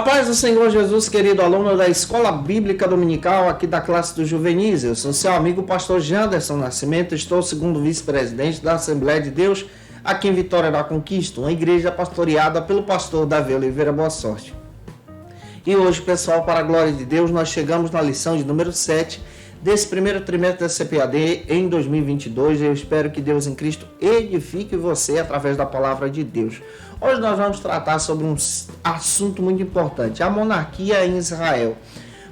paz do Senhor Jesus, querido aluno da Escola Bíblica Dominical, aqui da classe dos juvenis. Eu sou seu amigo pastor Janderson Nascimento, estou segundo vice-presidente da Assembleia de Deus, aqui em Vitória da Conquista, uma igreja pastoreada pelo pastor Davi Oliveira Boa Sorte. E hoje, pessoal, para a glória de Deus, nós chegamos na lição de número 7 desse primeiro trimestre da CPAD em 2022. Eu espero que Deus em Cristo edifique você através da palavra de Deus. Hoje nós vamos tratar sobre um assunto muito importante, a monarquia em Israel.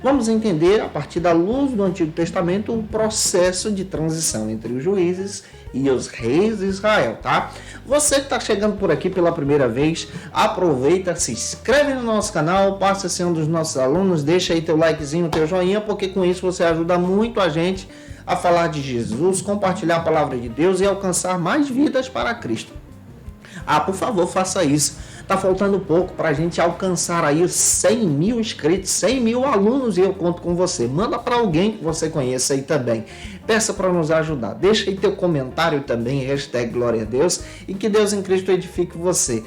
Vamos entender, a partir da luz do Antigo Testamento, o processo de transição entre os juízes e os reis de Israel, tá? Você que está chegando por aqui pela primeira vez, aproveita, se inscreve no nosso canal, passa a ser um dos nossos alunos, deixa aí teu likezinho, teu joinha, porque com isso você ajuda muito a gente a falar de Jesus, compartilhar a palavra de Deus e alcançar mais vidas para Cristo. Por favor, faça isso. Tá faltando pouco para a gente alcançar aí os 100 mil inscritos, 100 mil alunos, e eu conto com você. Manda para alguém que você conheça aí também. Peça para nos ajudar. Deixa aí teu comentário também, hashtag Glória a Deus, e que Deus em Cristo edifique você.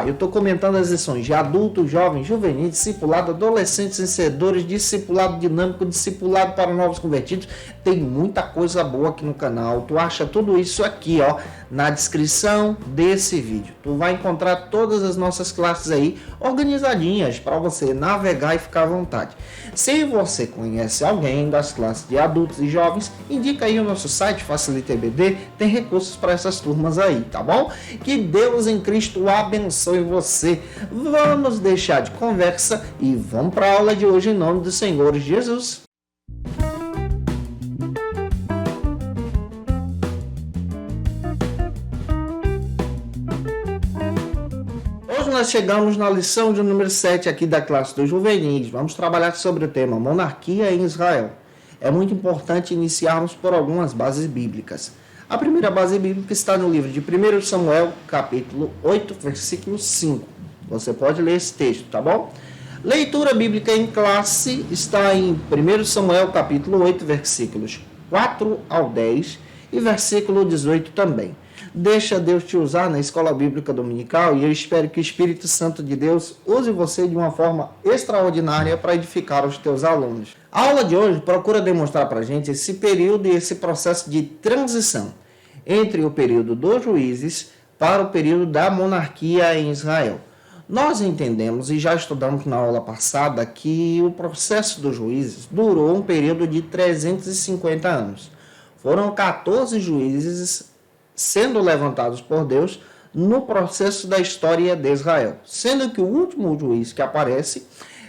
Eu estou comentando as lições de adultos, jovens, juvenis, discipulado, adolescentes, vencedores, discipulado dinâmico, discipulado para novos convertidos. Tem muita coisa boa aqui no canal. Tu acha tudo isso aqui, ó, na descrição desse vídeo. Tu vai encontrar todas as nossas classes aí organizadinhas para você navegar e ficar à vontade. Se você conhece alguém das classes de adultos e jovens, indica aí o nosso site Facilita EBD, tem recursos para essas turmas aí, tá bom? Que Deus em Cristo abençoe você. Vamos deixar de conversa e vamos para a aula de hoje em nome do Senhor Jesus. Nós chegamos na lição de número 7 aqui da classe dos juvenis. Vamos trabalhar sobre o tema monarquia em Israel. É muito importante iniciarmos por algumas bases bíblicas. A primeira base bíblica está no livro de 1 Samuel, capítulo 8, versículo 5. Você pode ler esse texto, tá bom? Leitura bíblica em classe está em 1 Samuel, capítulo 8, versículos 4 ao 10 e versículo 18 também. Deixa Deus te usar na Escola Bíblica Dominical e eu espero que o Espírito Santo de Deus use você de uma forma extraordinária para edificar os teus alunos. A aula de hoje procura demonstrar para a gente esse período e esse processo de transição entre o período dos juízes para o período da monarquia em Israel. Nós entendemos e já estudamos na aula passada que o processo dos juízes durou um período de 350 anos. Foram 14 juízes sendo levantados por Deus no processo da história de Israel, sendo que o último juiz que aparece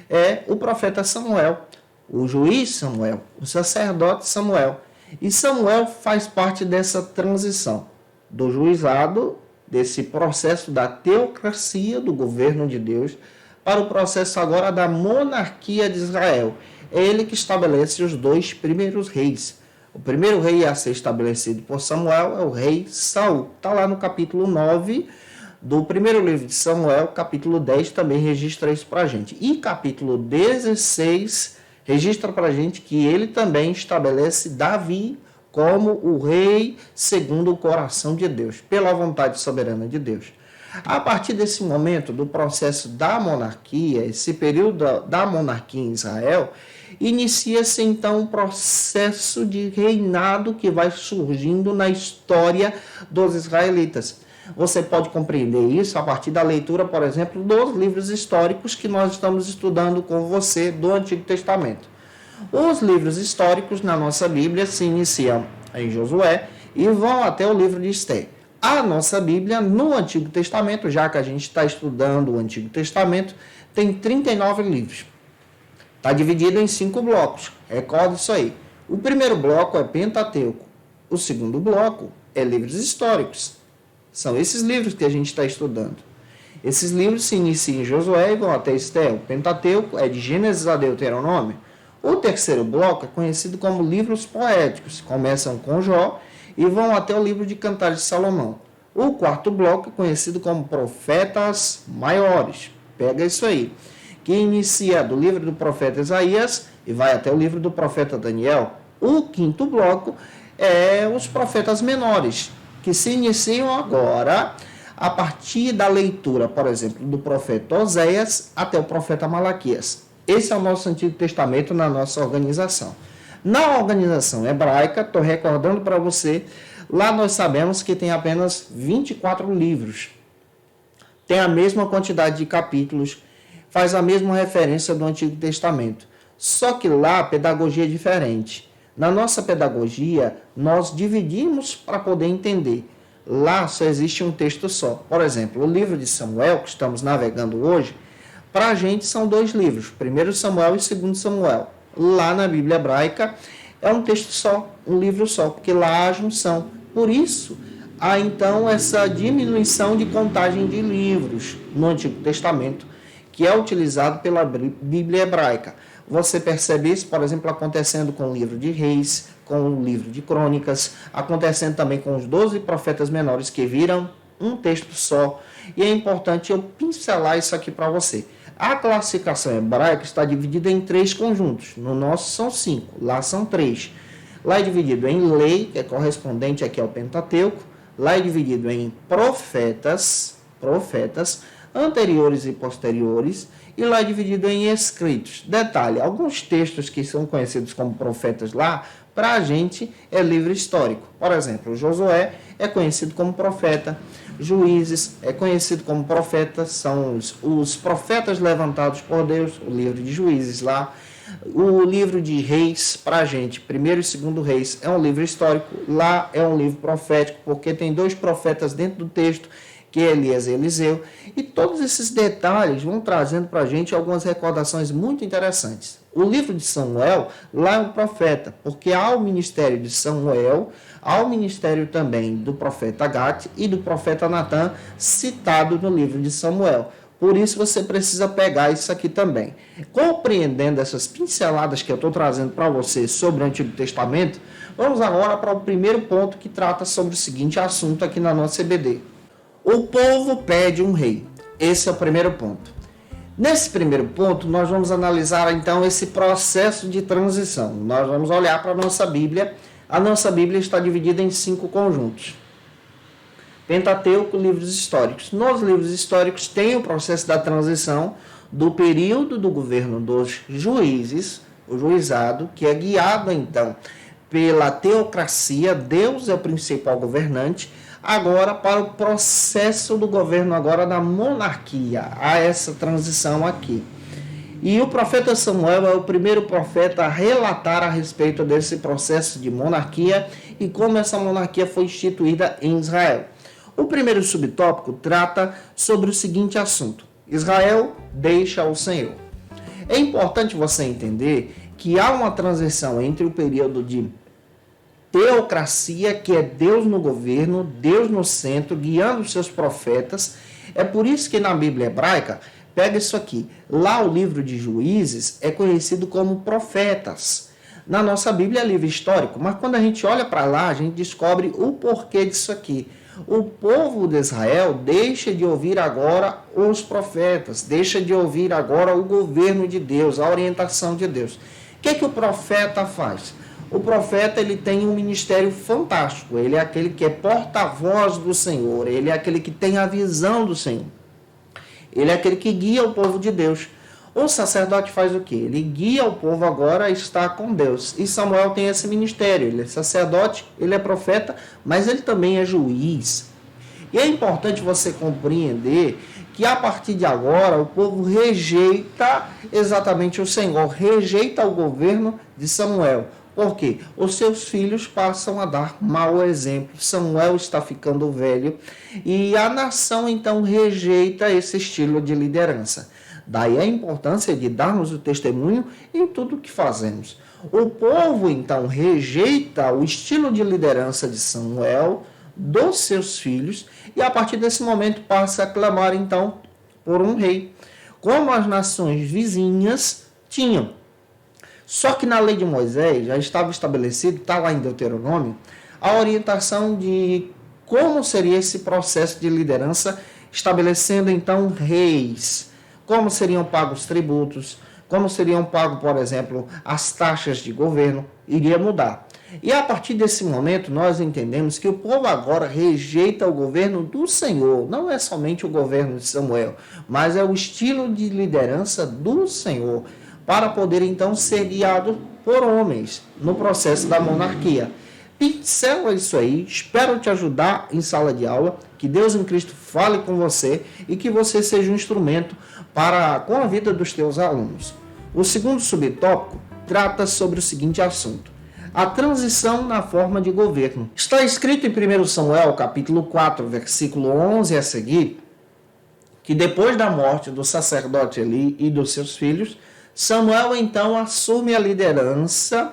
é o profeta Samuel, o juiz Samuel, o sacerdote Samuel. E Samuel faz parte dessa transição do juizado, desse processo da teocracia, do governo de Deus, para o processo agora da monarquia de Israel. É ele que estabelece os dois primeiros reis. O primeiro rei a ser estabelecido por Samuel é o rei Saul. Está lá no capítulo 9 do primeiro livro de Samuel, capítulo 10 também registra isso para a gente. E capítulo 16 registra para a gente que ele também estabelece Davi como o rei segundo o coração de Deus, pela vontade soberana de Deus. A partir desse momento do processo da monarquia, esse período da monarquia em Israel, inicia-se então um processo de reinado que vai surgindo na história dos israelitas. Você pode compreender isso a partir da leitura, por exemplo, dos livros históricos que nós estamos estudando com você do Antigo Testamento. Os livros históricos na nossa Bíblia se iniciam em Josué e vão até o livro de Esther. A nossa Bíblia no Antigo Testamento, já que a gente está estudando o Antigo Testamento, tem 39 livros. Está dividido em 5 blocos. Recorda isso aí. O primeiro bloco é Pentateuco. O segundo bloco é livros históricos. São esses livros que a gente está estudando. Esses livros se iniciam em Josué e vão até Esther. O Pentateuco é de Gênesis a Deuteronômio. O terceiro bloco é conhecido como livros poéticos. Começam com Jó e vão até o livro de Cantares de Salomão. O quarto bloco é conhecido como Profetas Maiores. Pega isso aí. Que inicia do livro do profeta Isaías e vai até o livro do profeta Daniel. O quinto bloco é os profetas menores, que se iniciam agora a partir da leitura, por exemplo, do profeta Oséias até o profeta Malaquias. Esse é o nosso Antigo Testamento na nossa organização. Na organização hebraica, estou recordando para você, lá nós sabemos que tem apenas 24 livros. Tem a mesma quantidade de capítulos, faz a mesma referência do Antigo Testamento. Só que lá a pedagogia é diferente. Na nossa pedagogia, nós dividimos para poder entender. Lá só existe um texto só. Por exemplo, o livro de Samuel, que estamos navegando hoje, para a gente são 2 livros, 1 Samuel e 2 Samuel. Lá na Bíblia hebraica é um texto só, um livro só, porque lá há a junção. Por isso, há então essa diminuição de contagem de livros no Antigo Testamento, que é utilizado pela Bíblia hebraica. Você percebe isso, por exemplo, acontecendo com o livro de Reis, com o livro de Crônicas, acontecendo também com os 12 profetas menores que viram um texto só. E é importante eu pincelar isso aqui para você. A classificação hebraica está dividida em 3 conjuntos. No nosso são 5, lá são 3. Lá é dividido em lei, que é correspondente aqui ao Pentateuco. Lá é dividido em profetas, anteriores e posteriores. E lá é dividido em escritos. Detalhe, alguns textos que são conhecidos como profetas lá, para a gente é livro histórico. Por exemplo, Josué é conhecido como profeta. Juízes é conhecido como profeta, são os profetas levantados por Deus, o livro de Juízes lá. O livro de Reis, para a gente, 1º e 2º Reis, é um livro histórico, lá é um livro profético, porque tem 2 profetas dentro do texto, que é Elias e Eliseu, e todos esses detalhes vão trazendo para a gente algumas recordações muito interessantes. O livro de Samuel, lá é um profeta, porque há o ministério de Samuel, há o ministério também do profeta Gate e do profeta Natã, citado no livro de Samuel. Por isso você precisa pegar isso aqui também. Compreendendo essas pinceladas que eu estou trazendo para você sobre o Antigo Testamento, vamos agora para o primeiro ponto que trata sobre o seguinte assunto aqui na nossa EBD. O povo pede um rei. Esse é o primeiro ponto. Nesse primeiro ponto, nós vamos analisar então esse processo de transição. Nós vamos olhar para a nossa Bíblia. A nossa Bíblia está dividida em 5 conjuntos. Pentateuco, livros históricos. Nos livros históricos tem o processo da transição do período do governo dos juízes, o juizado, que é guiado então pela teocracia, Deus é o principal governante, agora para o processo do governo agora da monarquia, há essa transição aqui. E o profeta Samuel é o primeiro profeta a relatar a respeito desse processo de monarquia e como essa monarquia foi instituída em Israel. O primeiro subtópico trata sobre o seguinte assunto: Israel deixa o Senhor. É importante você entender que há uma transição entre o período de teocracia, que é Deus no governo, Deus no centro, guiando os seus profetas. É por isso que na Bíblia hebraica, pega isso aqui, lá o livro de Juízes é conhecido como profetas. Na nossa Bíblia é livro histórico, mas quando a gente olha para lá, a gente descobre o porquê disso aqui. O povo de Israel deixa de ouvir agora os profetas, deixa de ouvir agora o governo de Deus, a orientação de Deus. O que o profeta faz? O profeta ele tem um ministério fantástico, ele é aquele que é porta-voz do Senhor, ele é aquele que tem a visão do Senhor, ele é aquele que guia o povo de Deus. O sacerdote faz o quê? Ele guia o povo agora a estar com Deus. E Samuel tem esse ministério, ele é sacerdote, ele é profeta, mas ele também é juiz. E é importante você compreender que a partir de agora o povo rejeita exatamente o Senhor, rejeita o governo de Samuel. Por quê? Os seus filhos passam a dar mau exemplo. Samuel está ficando velho e a nação então rejeita esse estilo de liderança. Daí a importância de darmos o testemunho em tudo o que fazemos. O povo então rejeita o estilo de liderança de Samuel, dos seus filhos, e a partir desse momento passa a clamar então por um rei, como as nações vizinhas tinham. Só que na lei de Moisés já estava estabelecido, está lá em Deuteronômio, a orientação de como seria esse processo de liderança, estabelecendo então reis, como seriam pagos tributos, como seriam pagos, por exemplo, as taxas de governo, iria mudar. E a partir desse momento, nós entendemos que o povo agora rejeita o governo do Senhor. Não é somente o governo de Samuel, mas é o estilo de liderança do Senhor, para poder então ser guiado por homens no processo da monarquia. Pincela isso aí, espero te ajudar em sala de aula, que Deus em Cristo fale com você e que você seja um instrumento com a vida dos teus alunos. O segundo subtópico trata sobre o seguinte assunto: a transição na forma de governo. Está escrito em 1 Samuel, capítulo 4, versículo 11 a seguir, que depois da morte do sacerdote Eli e dos seus filhos, Samuel então assume a liderança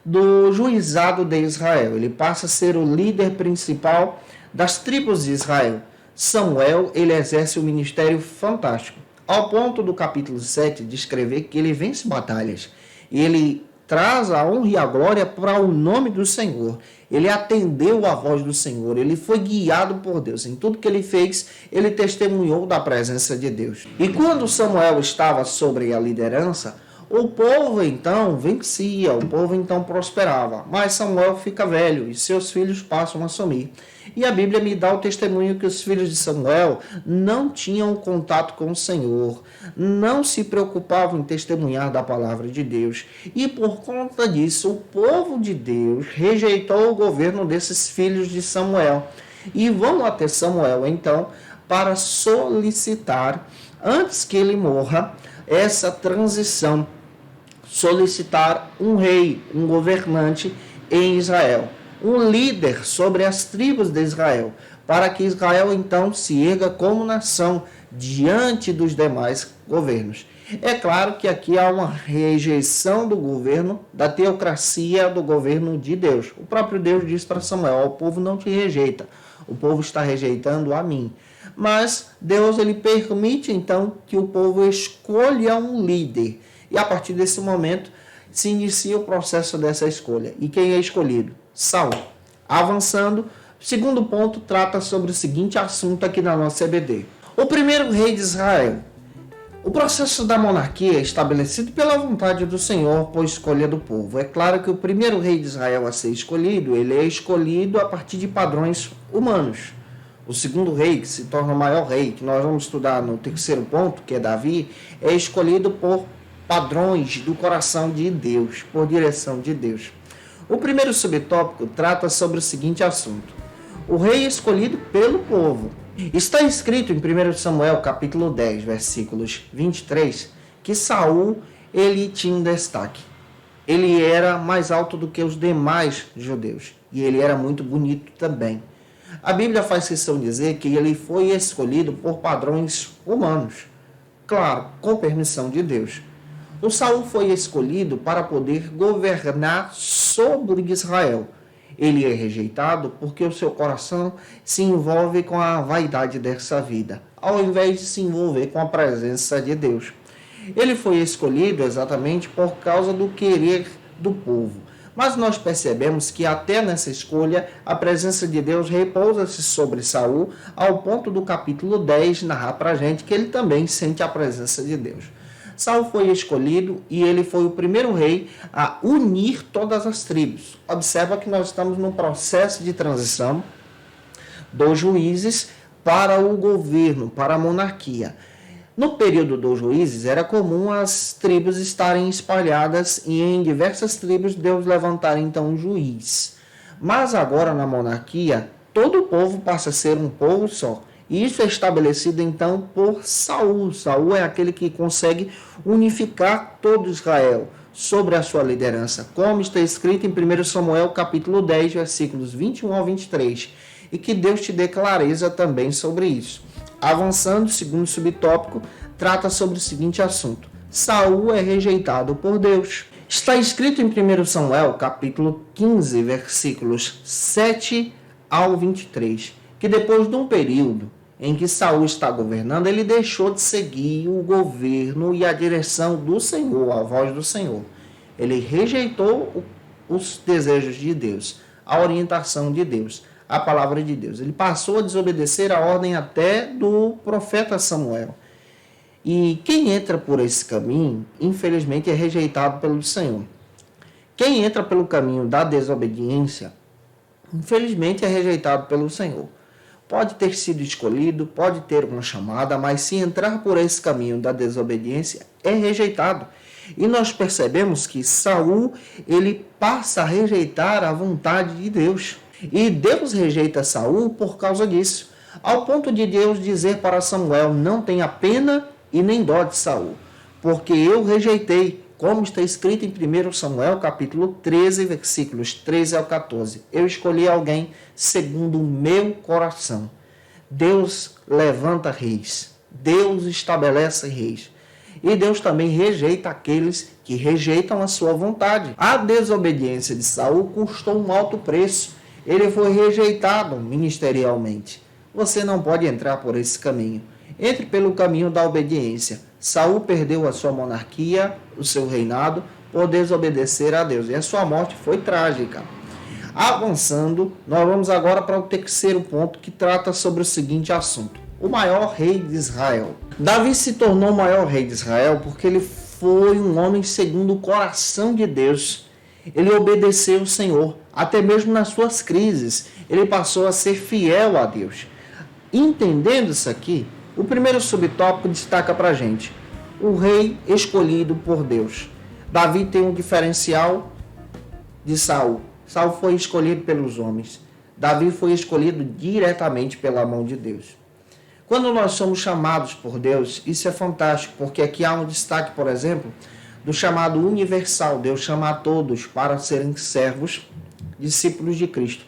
do juizado de Israel. Ele passa a ser o líder principal das tribos de Israel. Samuel, ele exerce um ministério fantástico, ao ponto do capítulo 7 descrever que ele vence batalhas. E ele traz a honra e a glória para o nome do Senhor. Ele atendeu a voz do Senhor, ele foi guiado por Deus. Em tudo que ele fez, ele testemunhou da presença de Deus. E quando Samuel estava sobre a liderança, o povo então vencia, o povo então prosperava. Mas Samuel fica velho e seus filhos passam a assumir. E a Bíblia me dá o testemunho que os filhos de Samuel não tinham contato com o Senhor, não se preocupavam em testemunhar da palavra de Deus. E por conta disso, o povo de Deus rejeitou o governo desses filhos de Samuel. E vão até Samuel então para solicitar, antes que ele morra, essa transição, solicitar um rei, um governante em Israel, um líder sobre as tribos de Israel, para que Israel então se erga como nação diante dos demais governos. É claro que aqui há uma rejeição do governo, da teocracia do governo de Deus. O próprio Deus diz para Samuel: o povo não te rejeita, o povo está rejeitando a mim. Mas Deus ele permite então que o povo escolha um líder. E a partir desse momento se inicia o processo dessa escolha. E quem é escolhido? Saul. Avançando, o segundo ponto trata sobre o seguinte assunto aqui na nossa EBD. O primeiro rei de Israel. O processo da monarquia é estabelecido pela vontade do Senhor por escolha do povo. É claro que o primeiro rei de Israel a ser escolhido, ele é escolhido a partir de padrões humanos. O segundo rei, que se torna o maior rei, que nós vamos estudar no terceiro ponto, que é Davi, é escolhido por padrões do coração de Deus, por direção de Deus. O primeiro subtópico trata sobre o seguinte assunto: o rei escolhido pelo povo. Está escrito em 1 Samuel, capítulo 10, versículos 23, que Saul, ele tinha um destaque. Ele era mais alto do que os demais judeus, e ele era muito bonito também. A Bíblia faz questão de dizer que ele foi escolhido por padrões humanos, claro, com permissão de Deus. O Saul foi escolhido para poder governar sobre Israel. Ele é rejeitado porque o seu coração se envolve com a vaidade dessa vida, ao invés de se envolver com a presença de Deus. Ele foi escolhido exatamente por causa do querer do povo. Mas nós percebemos que até nessa escolha a presença de Deus repousa-se sobre Saul, ao ponto do capítulo 10 narrar para a gente que ele também sente a presença de Deus. Saul foi escolhido e ele foi o primeiro rei a unir todas as tribos. Observa que nós estamos num processo de transição dos juízes para o governo, para a monarquia. No período dos juízes, era comum as tribos estarem espalhadas e em diversas tribos Deus levantar então um juiz. Mas agora na monarquia, todo o povo passa a ser um povo só. E isso é estabelecido então por Saul. Saul é aquele que consegue unificar todo Israel sobre a sua liderança, como está escrito em 1 Samuel capítulo 10, versículos 21 ao 23. E que Deus te dê clareza também sobre isso. Avançando, o segundo subtópico trata sobre o seguinte assunto: Saul é rejeitado por Deus. Está escrito em 1 Samuel, capítulo 15, versículos 7 ao 23, que depois de um período em que Saul está governando, ele deixou de seguir o governo e a direção do Senhor, a voz do Senhor. Ele rejeitou os desejos de Deus, a orientação de Deus, a palavra de Deus. Ele passou a desobedecer a ordem até do profeta Samuel. E quem entra por esse caminho, infelizmente, é rejeitado pelo Senhor. Quem entra pelo caminho da desobediência, infelizmente é rejeitado pelo Senhor. Pode ter sido escolhido, pode ter uma chamada, mas se entrar por esse caminho da desobediência, é rejeitado. E nós percebemos que Saul, ele passa a rejeitar a vontade de Deus. E Deus rejeita Saul por causa disso, ao ponto de Deus dizer para Samuel: não tenha pena e nem dó de Saul, porque eu rejeitei, como está escrito em 1 Samuel, capítulo 13, versículos 13 ao 14. Eu escolhi alguém segundo o meu coração. Deus levanta reis, Deus estabelece reis. E Deus também rejeita aqueles que rejeitam a sua vontade. A desobediência de Saul custou um alto preço. Ele foi rejeitado ministerialmente. Você não pode entrar por esse caminho. Entre pelo caminho da obediência. Saul perdeu a sua monarquia, o seu reinado, por desobedecer a Deus. E a sua morte foi trágica. Avançando, nós vamos agora para o terceiro ponto, que trata sobre o seguinte assunto: o maior rei de Israel. Davi se tornou o maior rei de Israel porque ele foi um homem segundo o coração de Deus. Ele obedeceu o Senhor, até mesmo nas suas crises. Ele passou a ser fiel a Deus. Entendendo isso aqui, o primeiro subtópico destaca para a gente: o rei escolhido por Deus. Davi tem um diferencial de Saul. Saul foi escolhido pelos homens. Davi foi escolhido diretamente pela mão de Deus. Quando nós somos chamados por Deus, isso é fantástico, porque aqui há um destaque, por exemplo, do chamado universal. Deus chama a todos para serem servos, discípulos de Cristo.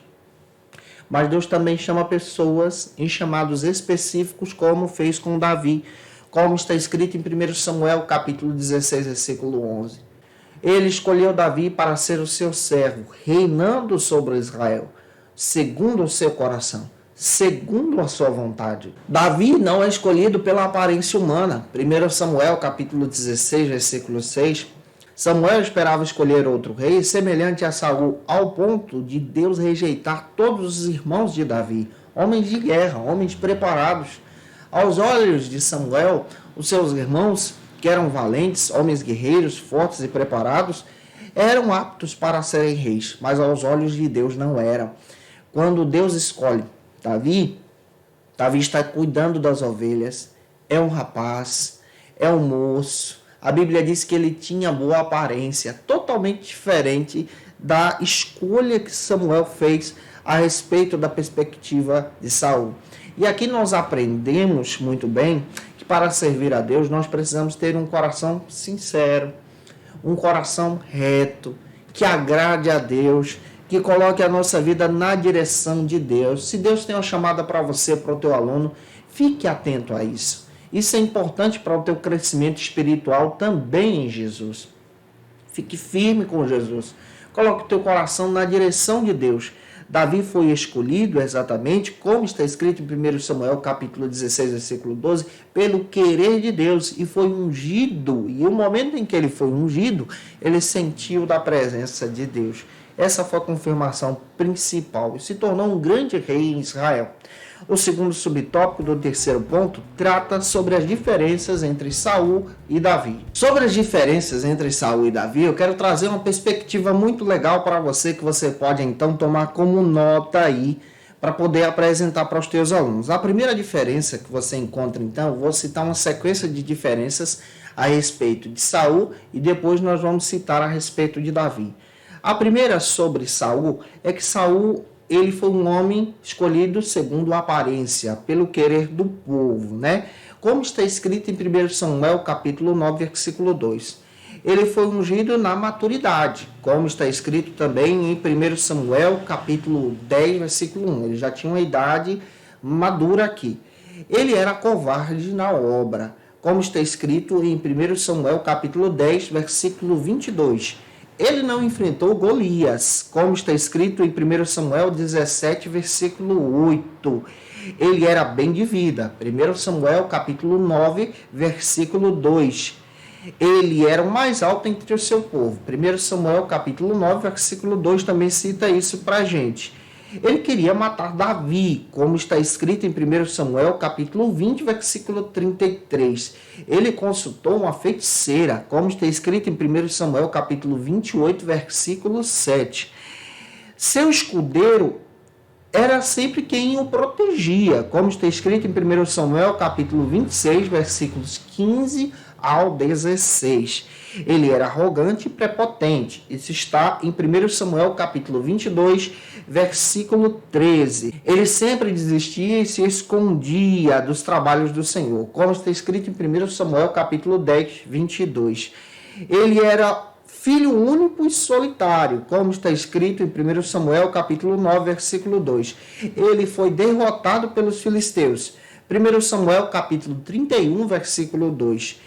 Mas Deus também chama pessoas em chamados específicos, como fez com Davi, como está escrito em 1 Samuel, capítulo 16, versículo 11. Ele escolheu Davi para ser o seu servo, reinando sobre Israel, segundo o seu coração, segundo a sua vontade. Davi não é escolhido pela aparência humana. 1 Samuel, capítulo 16, versículo 6. Samuel esperava escolher outro rei semelhante a Saul, ao ponto de Deus rejeitar todos os irmãos de Davi, homens de guerra, homens preparados. Aos olhos de Samuel, os seus irmãos, que eram valentes, homens guerreiros, fortes e preparados, eram aptos para serem reis, mas aos olhos de Deus não eram. Quando Deus escolhe Davi está cuidando das ovelhas, é um rapaz, é um moço. A Bíblia diz que ele tinha boa aparência, totalmente diferente da escolha que Samuel fez a respeito da perspectiva de Saul. E aqui nós aprendemos muito bem que para servir a Deus nós precisamos ter um coração sincero, um coração reto, que agrade a Deus, que coloque a nossa vida na direção de Deus. Se Deus tem uma chamada para você, para o teu aluno, fique atento a isso. Isso é importante para o teu crescimento espiritual também em Jesus. Fique firme com Jesus. Coloque o teu coração na direção de Deus. Davi foi escolhido exatamente, como está escrito em 1 Samuel, capítulo 16, versículo 12, pelo querer de Deus, e foi ungido. E o momento em que ele foi ungido, ele sentiu da presença de Deus. Essa foi a confirmação principal e se tornou um grande rei em Israel. O segundo subtópico do terceiro ponto trata sobre as diferenças entre Saul e Davi. Sobre as diferenças entre Saul e Davi, eu quero trazer uma perspectiva muito legal para você, que você pode então tomar como nota aí, para poder apresentar para os teus alunos. A primeira diferença que você encontra, então, eu vou citar uma sequência de diferenças a respeito de Saul e depois nós vamos citar a respeito de Davi. A primeira sobre Saul é que Saul, ele foi um homem escolhido segundo a aparência, pelo querer do povo, né? Como está escrito em 1 Samuel, capítulo 9, versículo 2. Ele foi ungido na maturidade, como está escrito também em 1 Samuel, capítulo 10, versículo 1. Ele já tinha uma idade madura aqui. Ele era covarde na obra, como está escrito em 1 Samuel, capítulo 10, versículo 22. Ele não enfrentou Golias, como está escrito em 1 Samuel 17, versículo 8. Ele era bem de vida. 1 Samuel, capítulo 9, versículo 2. Ele era o mais alto entre o seu povo. 1 Samuel, capítulo 9, versículo 2 também cita isso para a gente. Ele queria matar Davi, como está escrito em 1 Samuel, capítulo 20, versículo 33. Ele consultou uma feiticeira, como está escrito em 1 Samuel, capítulo 28, versículo 7. Seu escudeiro era sempre quem o protegia, como está escrito em 1 Samuel, capítulo 26, versículos 15 ao 16. Ele era arrogante e prepotente. Isso está em 1 Samuel, capítulo 22, versículo 13. Ele sempre desistia e se escondia dos trabalhos do Senhor, como está escrito em 1 Samuel, capítulo 10, 22. Ele era filho único e solitário, como está escrito em 1 Samuel, capítulo 9, versículo 2. Ele foi derrotado pelos filisteus. 1 Samuel, capítulo 31, versículo 2.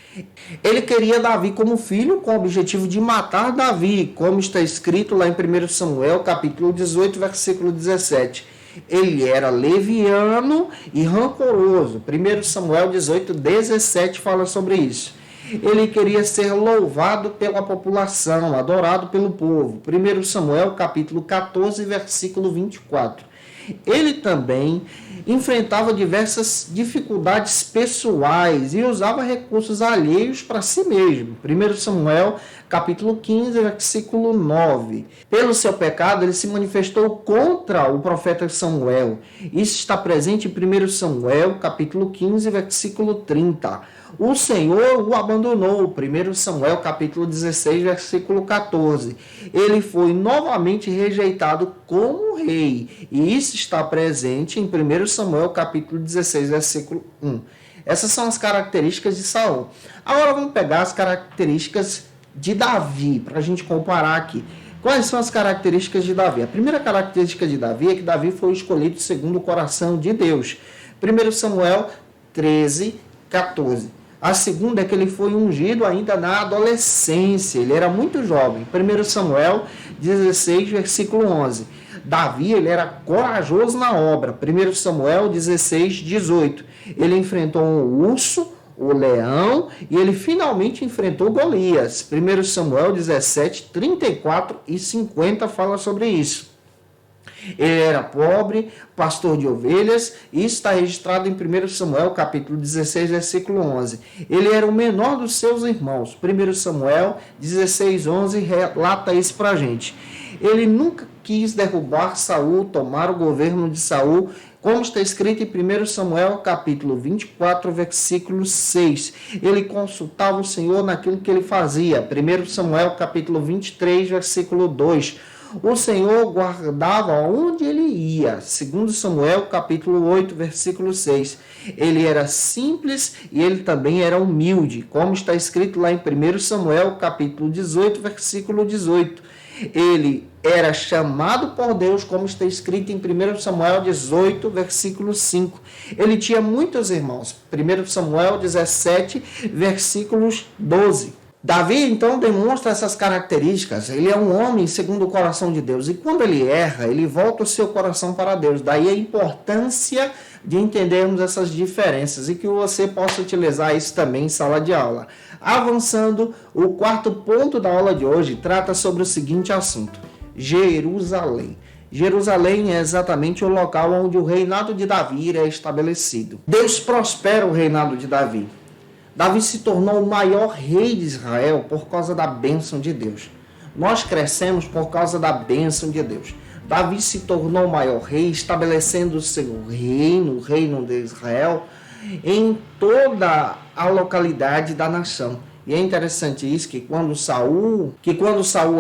Ele queria Davi como filho, com o objetivo de matar Davi, como está escrito lá em 1 Samuel, capítulo 18, versículo 17. Ele era leviano e rancoroso. 1 Samuel 18, 17 fala sobre isso. Ele queria ser louvado pela população, adorado pelo povo. 1 Samuel, capítulo 14, versículo 24. Ele também enfrentava diversas dificuldades pessoais e usava recursos alheios para si mesmo. 1 Samuel, capítulo 15, versículo 9. Pelo seu pecado, ele se manifestou contra o profeta Samuel. Isso está presente em 1 Samuel, capítulo 15, versículo 30. O Senhor o abandonou, 1 Samuel capítulo 16, versículo 14. Ele foi novamente rejeitado como rei, e isso está presente em 1 Samuel capítulo 16, versículo 1. Essas são as características de Saul. Agora vamos pegar as características de Davi, para a gente comparar aqui. Quais são as características de Davi? A primeira característica de Davi é que Davi foi escolhido segundo o coração de Deus. 1 Samuel 13, 14. A segunda é que ele foi ungido ainda na adolescência. Ele era muito jovem. 1 Samuel 16, versículo 11. Davi, ele era corajoso na obra. 1 Samuel 16, 18. Ele enfrentou um urso, o leão, e ele finalmente enfrentou Golias. 1 Samuel 17, 34 e 50 fala sobre isso. Ele era pobre, pastor de ovelhas, e isso está registrado em 1 Samuel, capítulo 16, versículo 11. Ele era o menor dos seus irmãos. 1 Samuel 16, 11 relata isso para a gente. Ele nunca quis derrubar Saul, tomar o governo de Saul, como está escrito em 1 Samuel, capítulo 24, versículo 6. Ele consultava o Senhor naquilo que ele fazia. 1 Samuel, capítulo 23, versículo 2. O Senhor guardava onde ele ia. 2 Samuel, capítulo 8, versículo 6. Ele era simples e ele também era humilde, como está escrito lá em 1 Samuel, capítulo 18, versículo 18. Ele era chamado por Deus, como está escrito em 1 Samuel 18, versículo 5. Ele tinha muitos irmãos. 1 Samuel 17, versículos 12. Davi, então, demonstra essas características. Ele é um homem segundo o coração de Deus. E quando ele erra, ele volta o seu coração para Deus. Daí a importância de entendermos essas diferenças e que você possa utilizar isso também em sala de aula. Avançando, o quarto ponto da aula de hoje trata sobre o seguinte assunto: Jerusalém. Jerusalém é exatamente o local onde o reinado de Davi é estabelecido. Deus prospera o reinado de Davi. Davi se tornou o maior rei de Israel por causa da bênção de Deus. Nós crescemos por causa da bênção de Deus. Davi se tornou o maior rei, estabelecendo o seu reino, o reino de Israel, em toda a localidade da nação. E é interessante isso, que quando Saul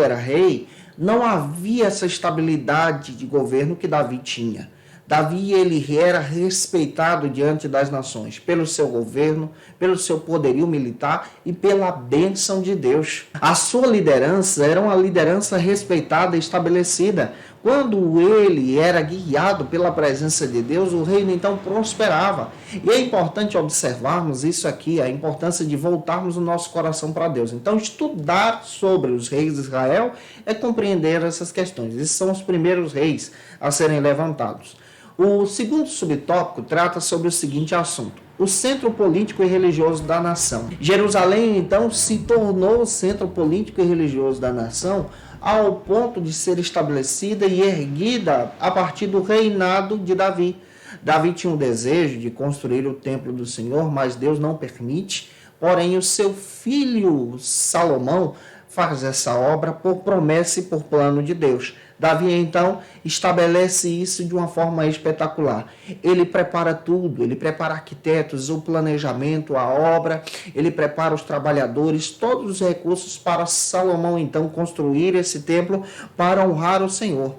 era rei, não havia essa estabilidade de governo que Davi tinha. Davi, ele era respeitado diante das nações pelo seu governo, pelo seu poderio militar e pela bênção de Deus. A sua liderança era uma liderança respeitada e estabelecida. Quando ele era guiado pela presença de Deus, o reino então prosperava. E é importante observarmos isso aqui, a importância de voltarmos o nosso coração para Deus. Então, estudar sobre os reis de Israel é compreender essas questões. Esses são os primeiros reis a serem levantados. O segundo subtópico trata sobre o seguinte assunto: o centro político e religioso da nação. Jerusalém, então, se tornou o centro político e religioso da nação ao ponto de ser estabelecida e erguida a partir do reinado de Davi. Davi tinha um desejo de construir o templo do Senhor, mas Deus não permite. Porém, o seu filho Salomão faz essa obra por promessa e por plano de Deus. Davi, então, estabelece isso de uma forma espetacular. Ele prepara tudo, ele prepara arquitetos, o planejamento, a obra, ele prepara os trabalhadores, todos os recursos para Salomão, então, construir esse templo para honrar o Senhor,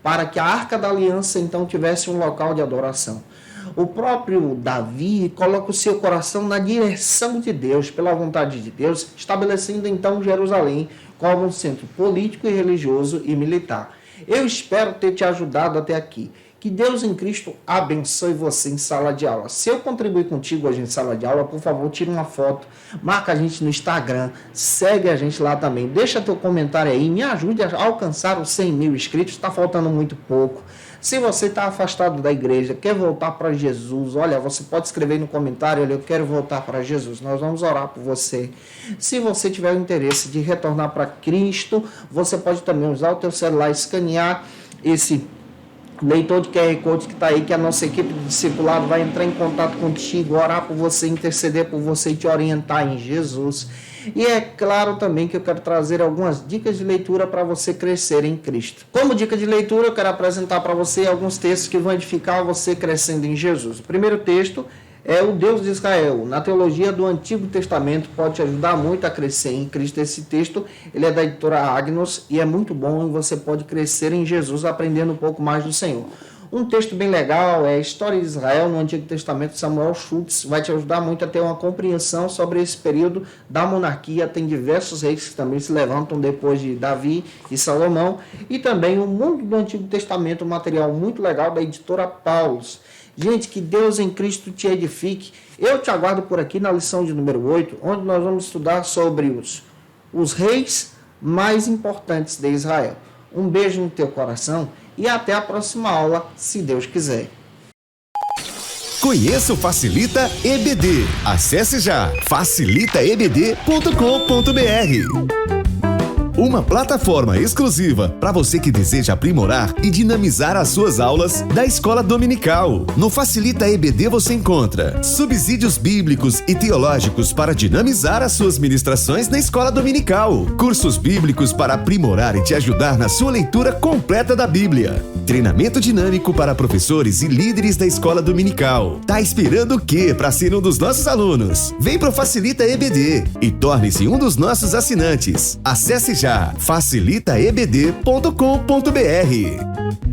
para que a Arca da Aliança, então, tivesse um local de adoração. O próprio Davi coloca o seu coração na direção de Deus, pela vontade de Deus, estabelecendo então Jerusalém como um centro político e religioso e militar. Eu espero ter te ajudado até aqui. Que Deus em Cristo abençoe você em sala de aula. Se eu contribuir contigo hoje em sala de aula, por favor, tira uma foto, marca a gente no Instagram, segue a gente lá também. Deixa teu comentário aí, me ajude a alcançar os 100 mil inscritos, está faltando muito pouco. Se você está afastado da igreja, quer voltar para Jesus, olha, você pode escrever no comentário, olha, eu quero voltar para Jesus, nós vamos orar por você. Se você tiver o interesse de retornar para Cristo, você pode também usar o teu celular, escanear esse leitor de QR Code que está aí, que a nossa equipe de discipulado vai entrar em contato contigo, orar por você, interceder por você e te orientar em Jesus. E é claro também que eu quero trazer algumas dicas de leitura para você crescer em Cristo. Como dica de leitura, eu quero apresentar para você alguns textos que vão edificar você crescendo em Jesus. O primeiro texto é o Deus de Israel. Na teologia do Antigo Testamento, pode te ajudar muito a crescer em Cristo. Esse texto ele é da editora Agnos e é muito bom e você pode crescer em Jesus aprendendo um pouco mais do Senhor. Um texto bem legal é a História de Israel no Antigo Testamento, Samuel Schultz, vai te ajudar muito a ter uma compreensão sobre esse período da monarquia. Tem diversos reis que também se levantam depois de Davi e Salomão. E também o Mundo do Antigo Testamento, um material muito legal da editora Paulus. Gente, que Deus em Cristo te edifique. Eu te aguardo por aqui na lição de número 8, onde nós vamos estudar sobre os reis mais importantes de Israel. Um beijo no teu coração e até a próxima aula, se Deus quiser. Conheça o Facilita EBD. Acesse já facilitaebd.com.br. Uma plataforma exclusiva para você que deseja aprimorar e dinamizar as suas aulas da Escola Dominical. No Facilita EBD você encontra subsídios bíblicos e teológicos para dinamizar as suas ministrações na Escola Dominical, cursos bíblicos para aprimorar e te ajudar na sua leitura completa da Bíblia, treinamento dinâmico para professores e líderes da Escola Dominical. Tá esperando o quê para ser um dos nossos alunos? Vem pro Facilita EBD e torne-se um dos nossos assinantes. Acesse já facilitaebd.com.br.